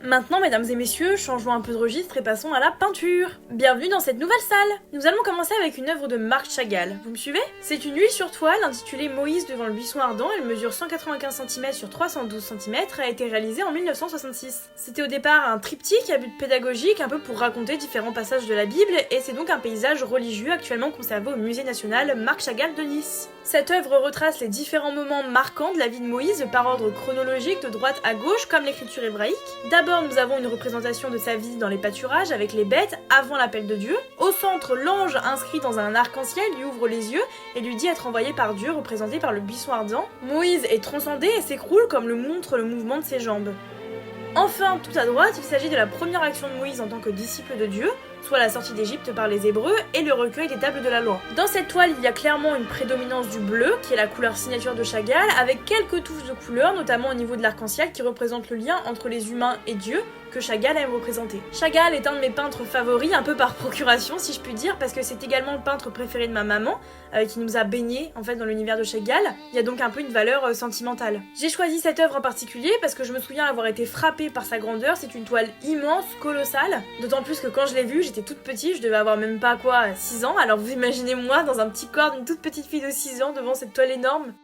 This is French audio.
Maintenant, mesdames et messieurs, changeons un peu de registre et passons à la peinture. Bienvenue dans cette nouvelle salle. Nous allons commencer avec une œuvre de Marc Chagall. Vous me suivez? C'est une huile sur toile intitulée Moïse devant le buisson ardent. Elle mesure 195 cm sur 312 cm et a été réalisée en 1966. C'était au départ un triptyque à but pédagogique, un peu pour raconter différents passages de la Bible, et c'est donc un paysage religieux actuellement conservé au Musée national Marc Chagall de Nice. Cette œuvre retrace les différents moments marquants de la vie de Moïse par ordre chronologique de droite à gauche comme l'écriture hébraïque. D'abord, nous avons une représentation de sa vie dans les pâturages avec les bêtes avant l'appel de Dieu. Au centre, l'ange inscrit dans un arc-en-ciel lui ouvre les yeux et lui dit être envoyé par Dieu, représenté par le buisson ardent. Moïse est transcendé et s'écroule comme le montre le mouvement de ses jambes. Enfin, tout à droite, il s'agit de la première action de Moïse en tant que disciple de Dieu, soit la sortie d'Égypte par les Hébreux et le recueil des tables de la loi. Dans cette toile, il y a clairement une prédominance du bleu, qui est la couleur signature de Chagall, avec quelques touches de couleur, notamment au niveau de l'arc-en-ciel, qui représente le lien entre les humains et Dieu, que Chagall aime représenter. Chagall est un de mes peintres favoris, un peu par procuration si je puis dire, parce que c'est également le peintre préféré de ma maman, qui nous a baignés en fait dans l'univers de Chagall. Il y a donc un peu une valeur sentimentale. J'ai choisi cette œuvre en particulier parce que je me souviens avoir été frappée par sa grandeur. C'est une toile immense, colossale, d'autant plus que quand je l'ai vue, j'étais toute petite, je devais avoir même pas 6 ans, alors vous imaginez moi dans un petit corps d'une toute petite fille de 6 ans devant cette toile énorme.